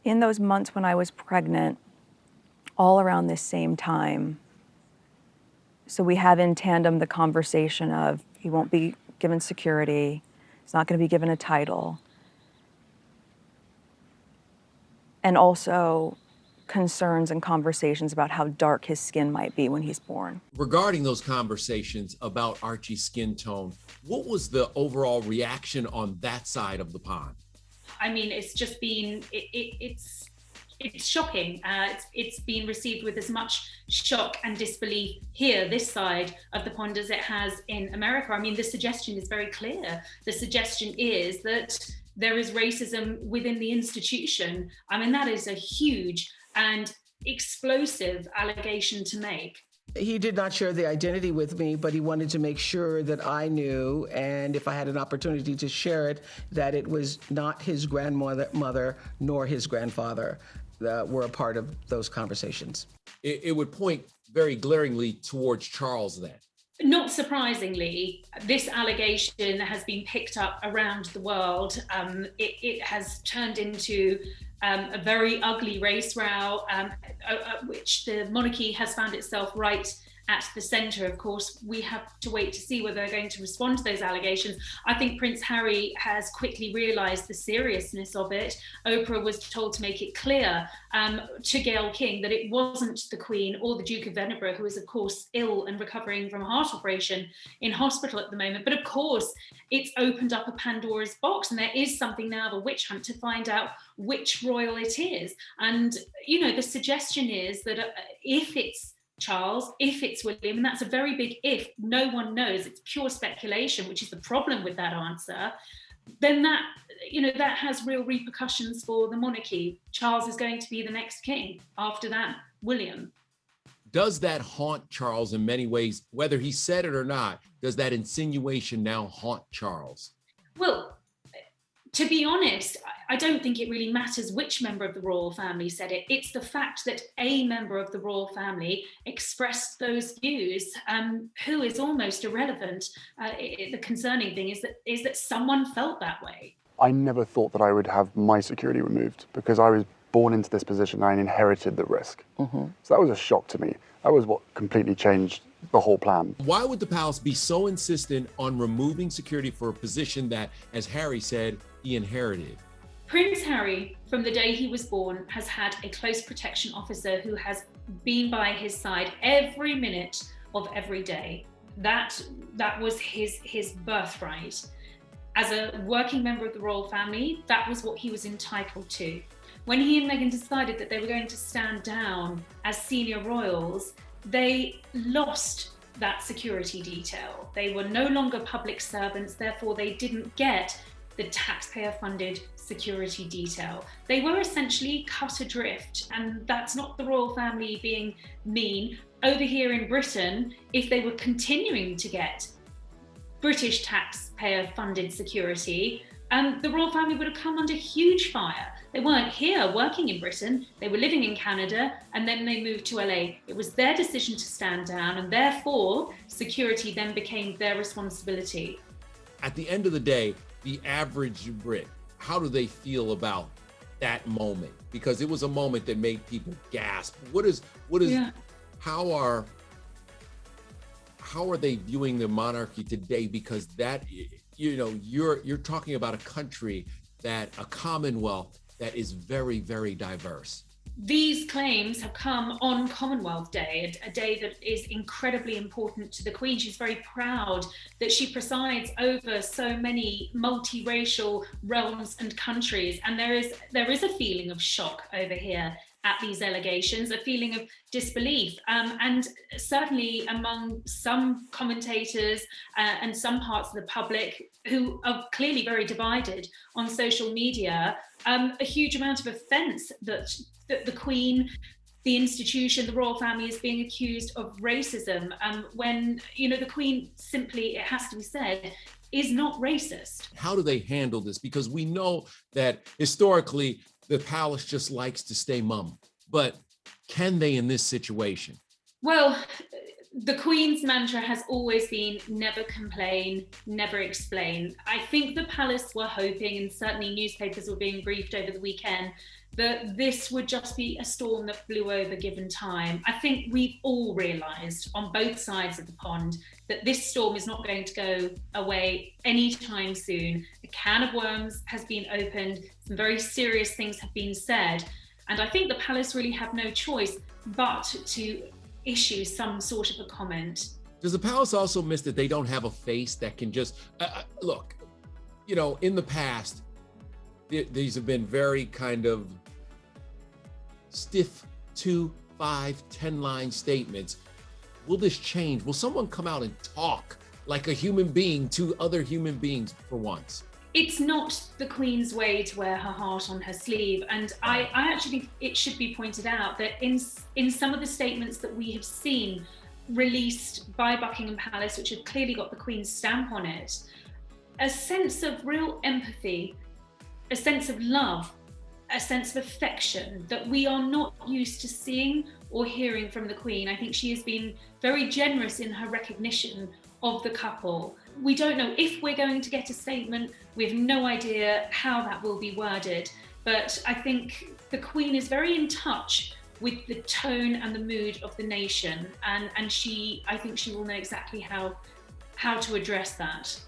In those months when I was pregnant, all around this same time, so we have in tandem the conversation of he won't be given security, he's not going to be given a title, and also concerns and conversations about how dark his skin might be when he's born. Regarding those conversations about Archie's skin tone, what was the overall reaction on that side of the pond? I mean, it's just been, it's shocking. It's been received with as much shock and disbelief here, this side of the pond, as it has in America. I mean, the suggestion is very clear. The suggestion is that there is racism within the institution. I mean, that is a huge and explosive allegation to make. He did not share the identity with me, but he wanted to make sure that I knew, and if I had an opportunity to share it, that it was not his grandmother nor his grandfather that were a part of those conversations. It would point very glaringly towards Charles then. Not surprisingly, this allegation has been picked up around the world. It has turned into a very ugly race row, which the monarchy has found itself right at the centre. Of course, we have to wait to see whether they're going to respond to those allegations. I think Prince Harry has quickly realised the seriousness of it. Oprah was told to make it clear to Gayle King that it wasn't the Queen or the Duke of Edinburgh, who is, of course, ill and recovering from a heart operation in hospital at the moment. But of course, it's opened up a Pandora's box, and there is something now of a witch hunt to find out which royal it is. And, you know, the suggestion is that if it's Charles, if it's William, and that's a very big if, no one knows, it's pure speculation, which is the problem with that answer, then that, you know, that has real repercussions for the monarchy. Charles is going to be the next king. After that, William. Does that haunt Charles in many ways, whether he said it or not? Does that insinuation now haunt Charles? Well, to be honest, I don't think it really matters which member of the royal family said it. It's the fact that a member of the royal family expressed those views, who is almost irrelevant. The concerning thing is that someone felt that way. I never thought that I would have my security removed because I was born into this position and I inherited the risk. So that was a shock to me. That was what completely changed the whole plan. Why would the palace be so insistent on removing security for a position that, as Harry said, he inherited? Prince Harry, from the day he was born, has had a close protection officer who has been by his side every minute of every day. That was his birthright. As a working member of the royal family, that was what he was entitled to. When he and Meghan decided that they were going to stand down as senior royals, they lost that security detail. They were no longer public servants, therefore they didn't get the taxpayer-funded security detail. They were essentially cut adrift, and that's not the royal family being mean. Over here in Britain, if they were continuing to get British taxpayer-funded security, the royal family would have come under huge fire. They weren't here working in Britain, they were living in Canada, and then they moved to LA. It was their decision to stand down, and therefore security then became their responsibility. At the end of the day, the average Brit, how do they feel about that moment? Because it was a moment that made people gasp. How are they viewing the monarchy today? Because that, you know, you're talking about a country a commonwealth that is very, very diverse. These claims have come on Commonwealth Day, a day that is incredibly important to the Queen. She's very proud that she presides over so many multiracial realms and countries. And there is a feeling of shock over here at these allegations, a feeling of disbelief. And certainly among some commentators and some parts of the public who are clearly very divided on social media, a huge amount of offence that the Queen, the institution, the royal family is being accused of racism, when, you know, the Queen simply, it has to be said, is not racist. How do they handle this? Because we know that historically, the palace just likes to stay mum. But can they in this situation? Well, the Queen's mantra has always been never complain, never explain. I think the palace were hoping, and certainly newspapers were being briefed over the weekend, that this would just be a storm that blew over given time. I think we've all realised on both sides of the pond that this storm is not going to go away anytime soon. A can of worms has been opened, some very serious things have been said, and I think the palace really have no choice but to issue some sort of a comment. Does the palace also miss that they don't have a face that can just look? You know, in the past, these have been very kind of stiff 2, 5, 10-line statements. Will this change? Will someone come out and talk like a human being to other human beings for once? It's not the Queen's way to wear her heart on her sleeve. And I actually think it should be pointed out that in some of the statements that we have seen released by Buckingham Palace, which have clearly got the Queen's stamp on it, a sense of real empathy, a sense of love, a sense of affection that we are not used to seeing or hearing from the Queen. I think she has been very generous in her recognition of the couple. We don't know if we're going to get a statement. We have no idea how that will be worded. But I think the Queen is very in touch with the tone and the mood of the nation. And I think she will know exactly how to address that.